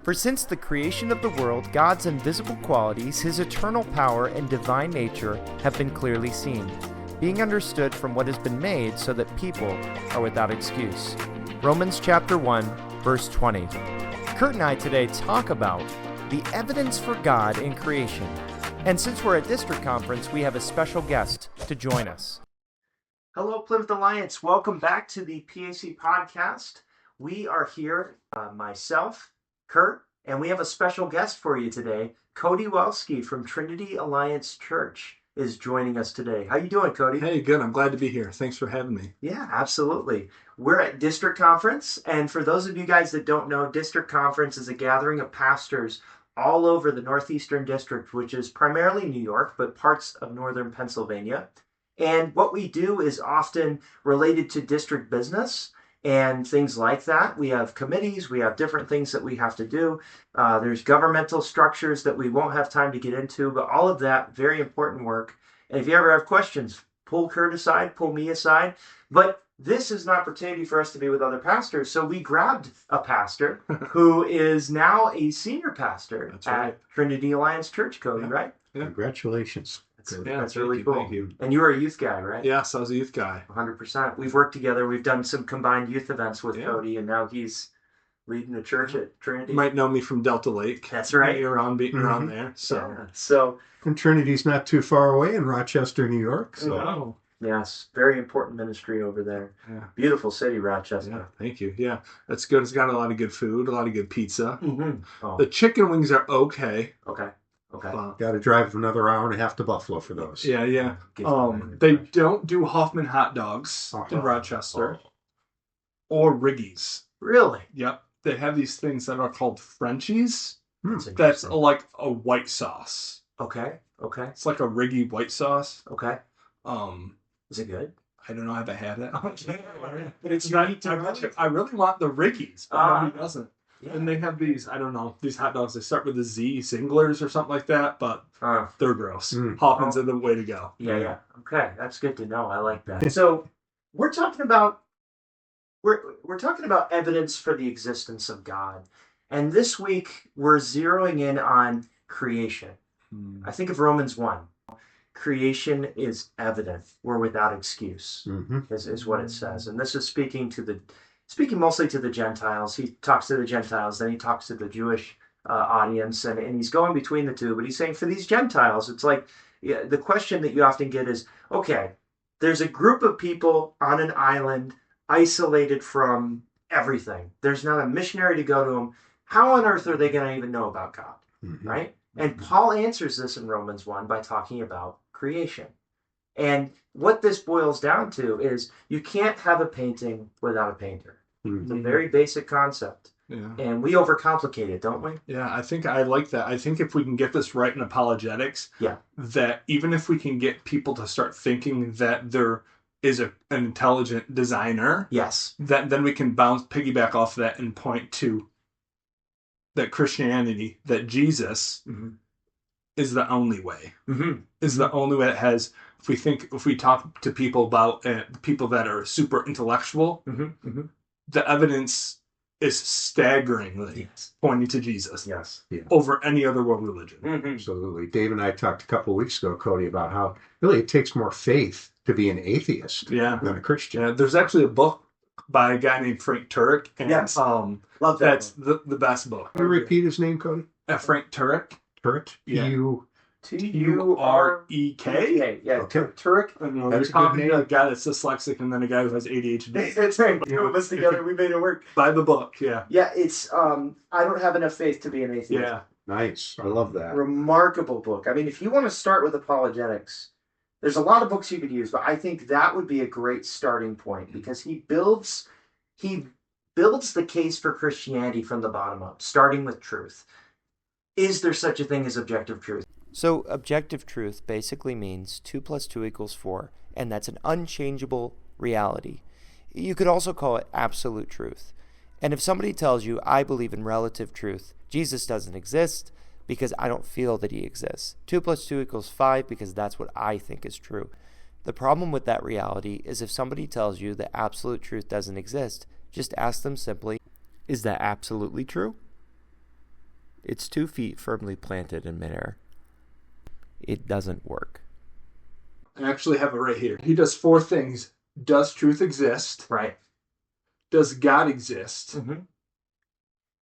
For since the creation of the world, God's invisible qualities, his eternal power and divine nature have been clearly seen, being understood from what has been made, so that people are without excuse. Romans chapter 1, verse 20. Kurt and I today talk about the evidence for God in creation. And since we're at District Conference, we have a special guest to join us. Hello, Plymouth Alliance. Welcome back to the PAC Podcast. We are here, myself, Kurt, and we have a special guest for you today. Cody Welski from Trinity Alliance Church is joining us today. How you doing, Cody? Hey, good. I'm glad to be here. Thanks for having me. Yeah, absolutely. We're at District Conference, and for those of you guys that don't know, District Conference is a gathering of pastors all over the Northeastern District, which is primarily New York, but parts of Northern Pennsylvania. And what we do is often related to district business and things like that. We have committees, we have different things that we have to do. There's governmental structures that we won't have time to get into, but all of that, very important work. And if you ever have questions, pull Kurt aside, pull me aside. But this is an opportunity for us to be with other pastors. So we grabbed a pastor who is now a senior pastor at Trinity Alliance Church, Cody, right? Yeah. Congratulations. That's really cool. Thank you. And you were a youth guy, right? Yes, I was a youth guy. 100%. We've worked together. We've done some combined youth events with Cody, and now he's leading a church at Trinity. You might know me from Delta Lake. That's right. Around beating around there. So and Trinity's not too far away in Rochester, New York. So. No. Yes, very important ministry over there. Yeah. Beautiful city, Rochester. Yeah, thank you. Yeah, that's good. It's got a lot of good food, a lot of good pizza. Mm-hmm. Oh. The chicken wings are okay. Okay. Got to drive another hour and a half to Buffalo for those. Yeah. They don't do Hoffman hot dogs in Rochester or Riggies. Really? Yep. They have these things that are called Frenchies. That's like a white sauce. Okay. It's like a Riggy white sauce. Okay. Is it good? I don't know. I haven't had it. But it's not. I really want the Riggies, but nobody doesn't. Yeah. And they have these, I don't know, these hot dogs. They start with a Z, Zinglers or something like that, but they're gross. Hoffman's are the way to go. Yeah. Okay, that's good to know. I like that. So we're talking about evidence for the existence of God, and this week we're zeroing in on creation. I think of Romans 1. Creation is evident. We're without excuse, is what it says. And this is speaking mostly to the Gentiles. He talks to the Gentiles, then he talks to the Jewish audience, and he's going between the two. But he's saying for these Gentiles, it's like the question that you often get is, okay, there's a group of people on an island isolated from everything. There's not a missionary to go to them. How on earth are they going to even know about God, right? And Paul answers this in Romans 1 by talking about creation. And what this boils down to is you can't have a painting without a painter. It's a very basic concept. Yeah. And we overcomplicate it, don't we? Yeah, I think I like that. I think if we can get this right in apologetics, that even if we can get people to start thinking that there is an intelligent designer, then we can piggyback off that and point to that Christianity, that Jesus is the only way. Is the only way that has. If we talk to people about people that are super intellectual, the evidence is staggeringly pointing to Jesus. Over any other world religion. Absolutely. Dave and I talked a couple of weeks ago, Cody, about how really it takes more faith to be an atheist than a Christian. Yeah, there's actually a book by a guy named Frank Turek. And, love that. That's the best book. Can you repeat his name, Cody? Frank Turek. Turek? Turek. Yeah, okay. Turek. That's a good name. A guy that's dyslexic and then a guy who has ADHD. That's right. Two of us together, we made it work. By the book, Yeah, it's, I don't have enough faith to be an atheist. Yeah. Nice. I love that. Remarkable book. I mean, if you want to start with apologetics, there's a lot of books you could use, but I think that would be a great starting point because he builds the case for Christianity from the bottom up, starting with truth. Is there such a thing as objective truth? So objective truth basically means 2 + 2 = 4, and that's an unchangeable reality. You could also call it absolute truth. And if somebody tells you, I believe in relative truth, Jesus doesn't exist because I don't feel that he exists. 2 + 2 = 5 because that's what I think is true. The problem with that reality is if somebody tells you that absolute truth doesn't exist, just ask them simply, is that absolutely true? It's 2 feet firmly planted in midair. It doesn't work. I actually have it right here. He does 4 things. Does truth exist? Right. Does God exist? Mm-hmm.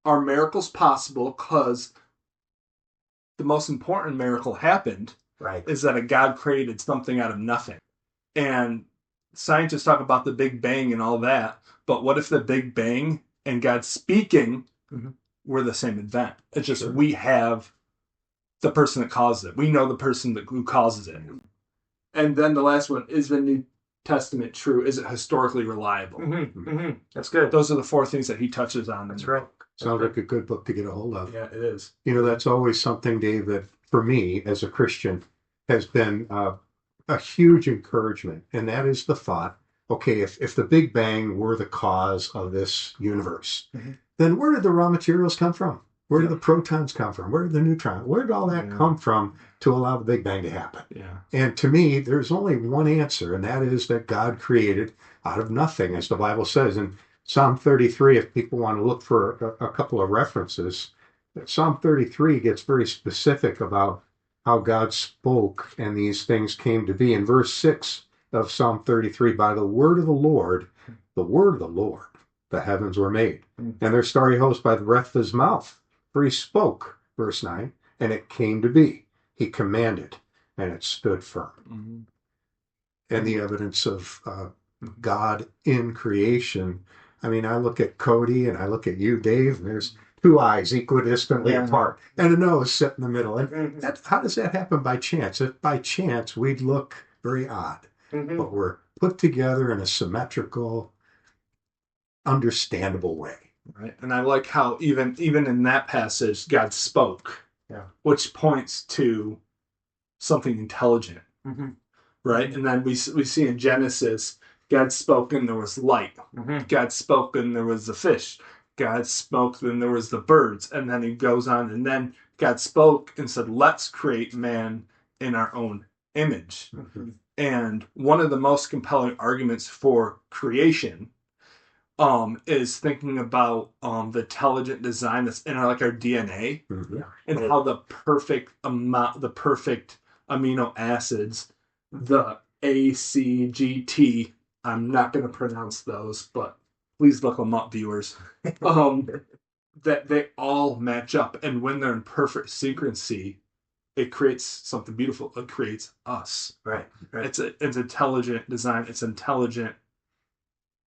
Are miracles possible? Because the most important miracle happened. Right. Is that a God created something out of nothing. And scientists talk about the Big Bang and all that, but what if the Big Bang and God speaking were the same event? It's just we have the person that caused it. We know the person who causes it. And then the last one, is the New Testament true? Is it historically reliable? Mm-hmm. Mm-hmm. That's good. Those are the 4 things that he touches on. That's right. Sounds like a good book to get a hold of. Yeah, it is. You know, that's always something, Dave, that for me as a Christian has been a huge encouragement. And that is the thought, okay, if the Big Bang were the cause of this universe, then where did the raw materials come from? Where did the protons come from? Where did the neutrons? Where did all that come from to allow the Big Bang to happen? Yeah. And to me, there's only one answer, and that is that God created out of nothing, as the Bible says. In Psalm 33, if people want to look for a couple of references, Psalm 33 gets very specific about how God spoke and these things came to be. In verse 6 of Psalm 33, by the word of the Lord, the heavens were made, and their starry host by the breath of his mouth. For he spoke, verse 9, and it came to be. He commanded, and it stood firm. And the evidence of God in creation. I mean, I look at Cody and I look at you, Dave, and there's 2 eyes equidistantly apart and a nose set in the middle. And how does that happen by chance? If by chance, we'd look very odd. But we're put together in a symmetrical, understandable way. Right. And I like how even in that passage, God spoke, which points to something intelligent. Right. And then we see in Genesis, God spoke and there was light. God spoke and there was the fish. God spoke and there was the birds. And then he goes on and then God spoke and said, let's create man in our own image. And one of the most compelling arguments for creation is thinking about the intelligent design that's in our DNA and how the perfect amino acids, the A, C, G, T, I'm not going to pronounce those, but please look them up, viewers, that they all match up. And when they're in perfect synchrony, it creates something beautiful. It creates us. Right. It's intelligent design. It's intelligent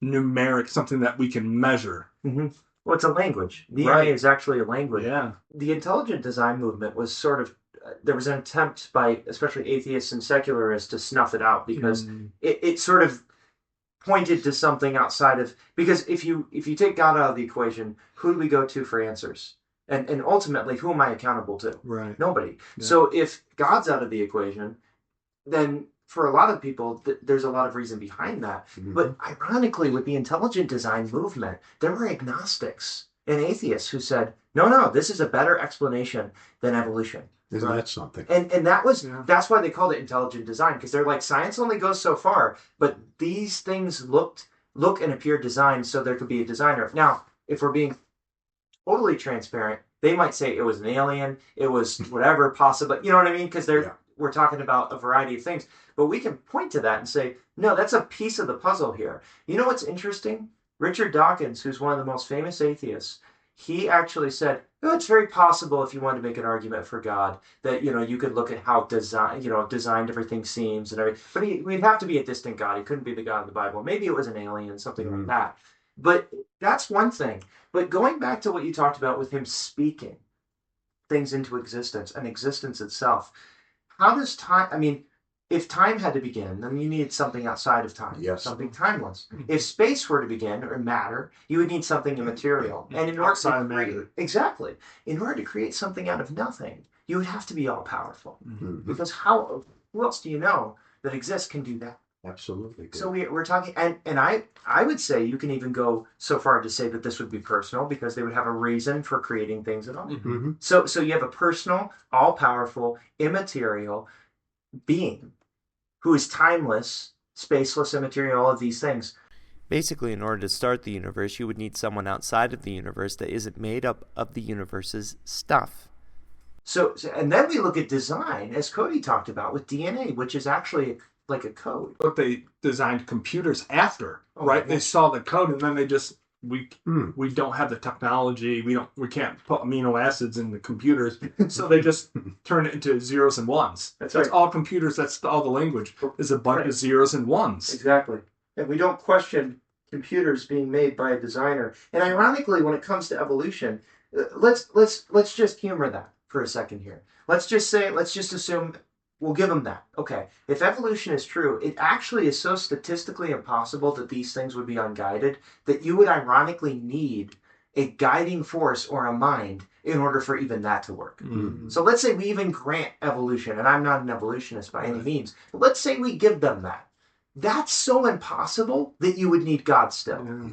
numeric, something that we can measure. Well, it's a language. DNA is actually a language. Yeah. The intelligent design movement was sort of, there was an attempt by especially atheists and secularists to snuff it out because it sort of pointed to something outside of, because if you take God out of the equation, who do we go to for answers? And ultimately, who am I accountable to? Right. Nobody. Yeah. So if God's out of the equation, then for a lot of people, there's a lot of reason behind that. But ironically, with the intelligent design movement, there were agnostics and atheists who said, no, this is a better explanation than evolution. Isn't that something? And that's why they called it intelligent design, because they're like, science only goes so far, but these things look and appear designed so there could be a designer. Now, if we're being totally transparent, they might say it was an alien, it was whatever possible, you know what I mean? Because we're talking about a variety of things. But we can point to that and say, no, that's a piece of the puzzle here. You know what's interesting? Richard Dawkins, who's one of the most famous atheists, he actually said, it's very possible if you want to make an argument for God that, you could look at how designed everything seems and everything. But we'd have to be a distant God. He couldn't be the God of the Bible. Maybe it was an alien, something like that. But that's one thing. But going back to what you talked about with him speaking things into existence and existence itself, how does time, if time had to begin, then you need something outside of time, something timeless. If space were to begin, or matter, you would need something immaterial. And in order to create, exactly, in order to create something out of nothing, you would have to be all powerful. Because who else do you know that exists can do that? Absolutely. Good. So we're talking, and I would say you can even go so far to say that this would be personal, because they would have a reason for creating things at all. So you have a personal, all-powerful, immaterial being who is timeless, spaceless, immaterial, all of these things. Basically, in order to start the universe, you would need someone outside of the universe that isn't made up of the universe's stuff. So, and then we look at design, as Cody talked about, with DNA, which is actually like a code. But they designed computers after, right? They saw the code, and then they just we don't have the technology. We can't put amino acids in the computers, so they just turn it into zeros and ones. That's all computers. That's all the language is a bunch of zeros and ones. Exactly, and we don't question computers being made by a designer. And ironically, when it comes to evolution, let's just humor that for a second here. Let's just assume we'll give them that. Okay, if evolution is true, it actually is so statistically impossible that these things would be unguided that you would ironically need a guiding force or a mind in order for even that to work. Mm-hmm. So let's say we even grant evolution, and I'm not an evolutionist by any means, but let's say we give them that. That's so impossible that you would need God still. Yeah.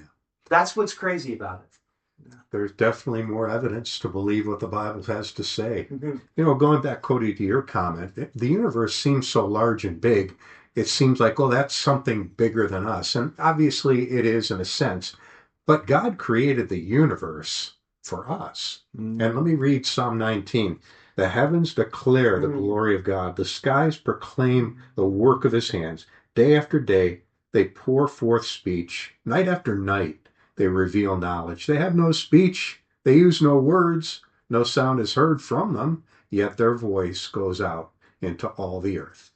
That's what's crazy about it. There's definitely more evidence to believe what the Bible has to say. Mm-hmm. Going back, Cody, to your comment, the universe seems so large and big, it seems like, that's something bigger than us. And obviously it is in a sense, but God created the universe for us. Mm-hmm. And let me read Psalm 19. The heavens declare the glory of God. The skies proclaim the work of his hands. Day after day, they pour forth speech. Night after night, they reveal knowledge. They have no speech. They use no words. No sound is heard from them, yet their voice goes out into all the earth.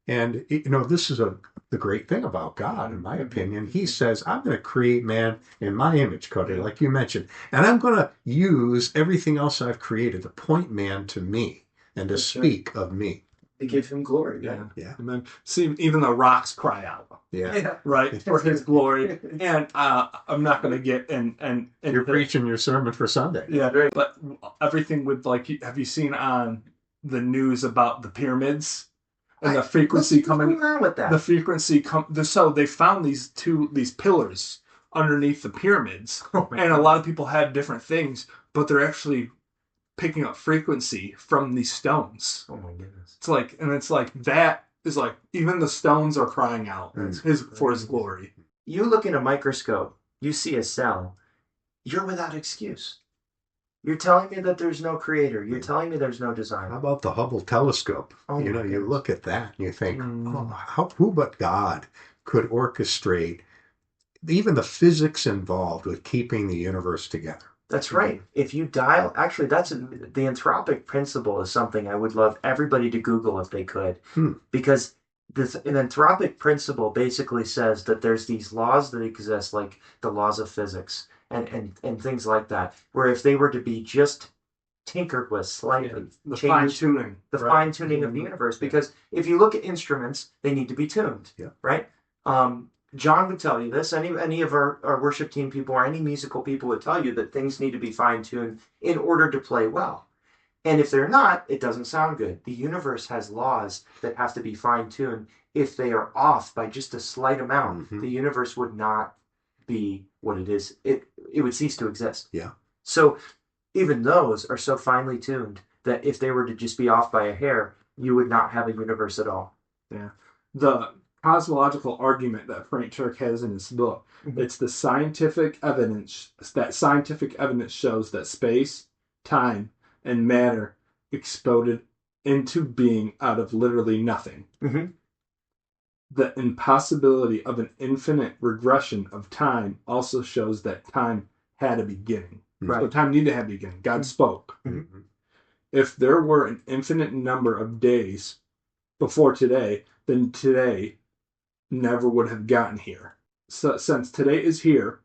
And, this is the great thing about God, in my opinion. He says, I'm going to create man in my image, Cody, like you mentioned. And I'm going to use everything else I've created to point man to me and to speak of me. To give him glory. Yeah. And then see, even the rocks cry out. Yeah. Right? For his glory. And I'm not going to get and you're preaching your sermon for Sunday. Yeah. Right. But everything with have you seen on the news about the pyramids and the frequency coming? What's going on with that? The frequency so they found these pillars underneath the pyramids, and a lot of people had different things, but they're actually picking up frequency from these stones. Oh my goodness. It's like that is like even the stones are crying out for his glory. You look in a microscope, you see a cell, you're without excuse. You're telling me that there's no creator. You're telling me there's no designer. How about the Hubble telescope? You look at that and you think, who but God could orchestrate even the physics involved with keeping the universe together? That's right. If you dial, actually, the anthropic principle is something I would love everybody to Google if they could, because an anthropic principle basically says that there's these laws that exist, like the laws of physics and things like that, where if they were to be just tinkered with slightly, the fine-tuning of the universe, because if you look at instruments, they need to be tuned, right? John would tell you this. Any of our worship team people or any musical people would tell you that things need to be fine-tuned in order to play well. And if they're not, it doesn't sound good. The universe has laws that have to be fine-tuned. If they are off by just a slight amount, the universe would not be what it is. It would cease to exist. Yeah. So even those are so finely tuned that if they were to just be off by a hair, you would not have a universe at all. Yeah. The cosmological argument that Frank Turk has in his book. It's the scientific evidence shows that space, time, and matter exploded into being out of literally nothing. The impossibility of an infinite regression of time also shows that time had a beginning. Right. So time needed to have a beginning. God spoke. If there were an infinite number of days before today, then today never would have gotten here. So since today is here,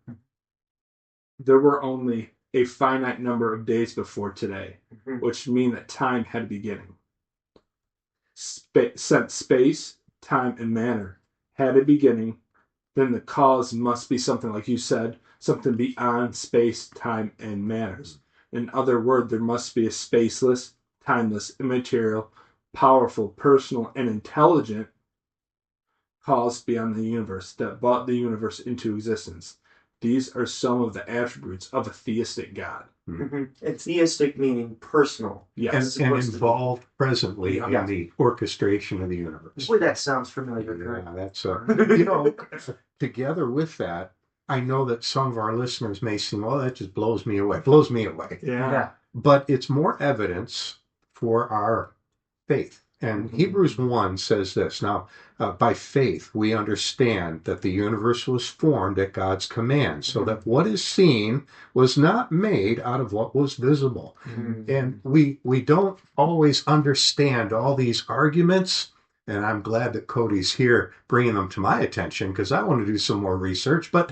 there were only a finite number of days before today, which mean that time had a beginning. Since space, time, and matter had a beginning, then the cause must be something, like you said, something beyond space, time, and matters. In other words, there must be a spaceless, timeless, immaterial, powerful, personal, and intelligent cause beyond the universe that brought the universe into existence. These are some of the attributes of a theistic God. And theistic meaning personal. Yes. And involved presently in the orchestration of the universe. Boy, that sounds familiar. Yeah, that's, together with that, I know that some of our listeners may seem, well, that just blows me away. Blows me away. Yeah. But it's more evidence for our faith. And Hebrews 1 says this. Now, by faith, we understand that the universe was formed at God's command, so that what is seen was not made out of what was visible. And we don't always understand all these arguments. And I'm glad that Cody's here bringing them to my attention, because I want to do some more research. But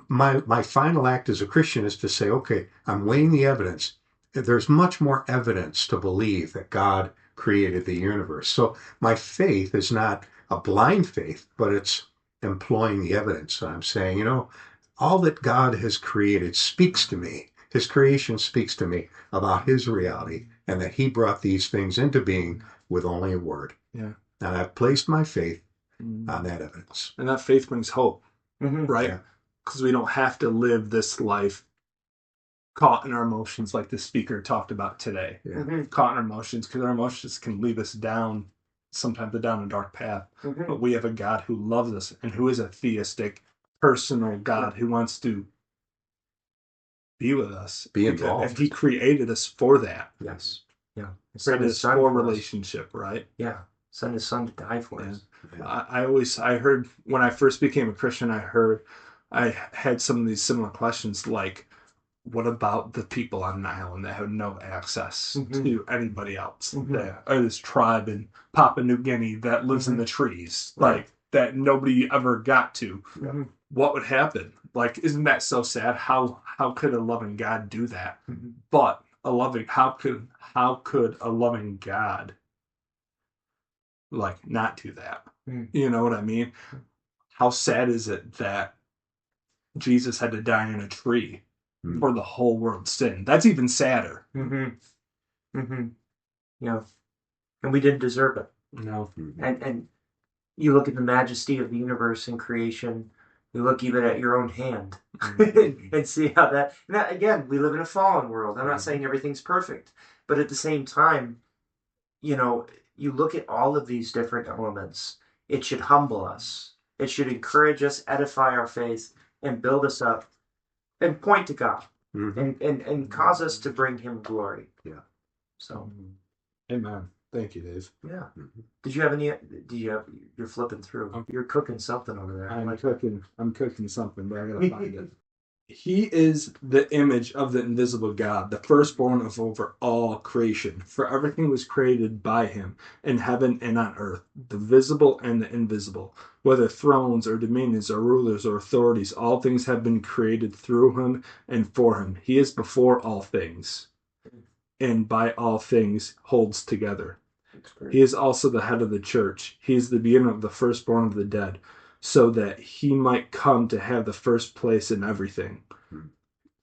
my final act as a Christian is to say, okay, I'm weighing the evidence. There's much more evidence to believe that God created the universe. So my faith is not a blind faith, but it's employing the evidence. I'm saying, all that God has created speaks to me. His creation speaks to me about his reality, and that he brought these things into being with only a word. Yeah. And I've placed my faith on that evidence. And that faith brings hope, right? Because we don't have to live this life caught in our emotions, like the speaker talked about today. Caught in our emotions, because our emotions can lead us down, sometimes down a dark path. But we have a God who loves us and who is a theistic, personal God who wants to be with us. Be involved. And he created us for that. Yes. Yeah. Created us for relationship, right? Yeah. Send his son to die for us. I heard when I first became a Christian, I had some of these similar questions like, what about the people on an island that have no access to anybody else? Or this tribe in Papua New Guinea that lives in the trees, like that nobody ever got to. What would happen? Like, isn't that so sad? How could a loving God do that? But how could a loving God like not do that? You know what I mean? How sad is it that Jesus had to die in a tree for the whole world's sin? That's even sadder. Yeah. And we didn't deserve it. No. And you look at the majesty of the universe and creation, you look even at your own hand and see how that, again, we live in a fallen world. I'm not saying everything's perfect, but at the same time, you look at all of these different elements. It should humble us. It should encourage us, edify our faith, and build us up, and point to God, and cause us to bring him glory. Yeah. So. Amen. Thank you, Dave. Yeah. Did you have any? You're flipping through. Okay. You're cooking something over there. I'm cooking something, but I gotta find it. He is the image of the invisible God, the firstborn of over all creation. For everything was created by him, in heaven and on earth, the visible and the invisible. Whether thrones or dominions or rulers or authorities, all things have been created through him and for him. He is before all things, and by all things holds together. He is also the head of the church. He is the beginning of the firstborn of the dead, so that he might come to have the first place in everything.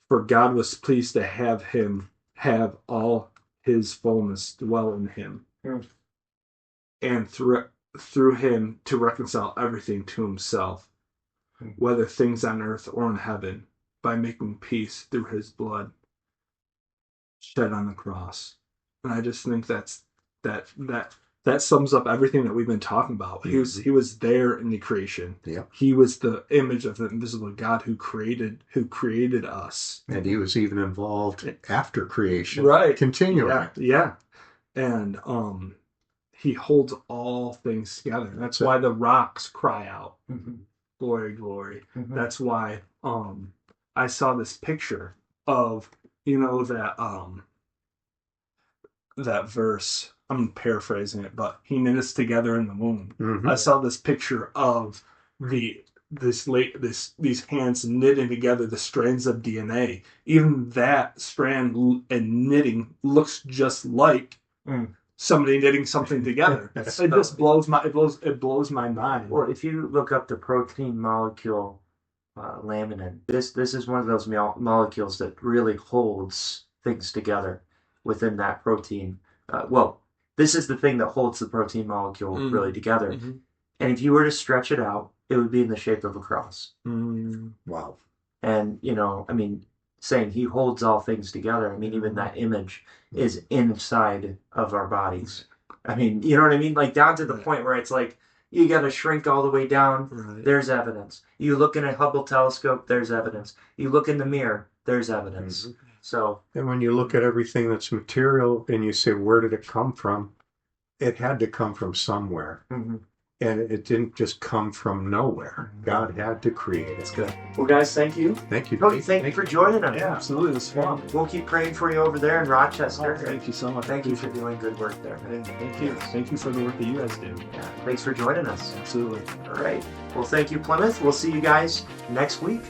For God was pleased to have him have all his fullness dwell in him, and through him to reconcile everything to himself, whether things on earth or in heaven, by making peace through his blood shed on the cross. And I just think that sums up everything that we've been talking about. He was there in the creation. Yeah. He was the image of the invisible God who created us. And he was even involved after creation. Right. Continuing. Yeah. And he holds all things together. That's why the rocks cry out. Glory, glory. That's why I saw this picture of, that verse. I'm paraphrasing it, but he knit us together in the womb. I saw this picture of these hands knitting together the strands of DNA. Even that strand and knitting looks just like somebody knitting something together. It just blows my mind. Well, if you look up the protein molecule laminin, this is one of those molecules that really holds things together within that protein. This is the thing that holds the protein molecule really together. And if you were to stretch it out, it would be in the shape of a cross. Wow. And, saying he holds all things together, even that image is inside of our bodies. You know what I mean? Like down to the point where it's like, You got to shrink all the way down. Right. There's evidence. You look in a Hubble telescope, there's evidence. You look in the mirror, there's evidence. Mm-hmm. So, and when you look at everything that's material and you say, where did it come from? It had to come from somewhere. Mm-hmm. And it didn't just come from nowhere. God had to create it. That's good. Well, guys, thank you. Thank you. Cody, thank you for joining us. Yeah, absolutely. This was fun. We'll keep praying for you over there in Rochester. Thank you so much. Thank you for doing good work there. Thank you. Thank you for the work that you guys do. Yeah, thanks for joining us. Absolutely. All right. Well, thank you, Plymouth. We'll see you guys next week.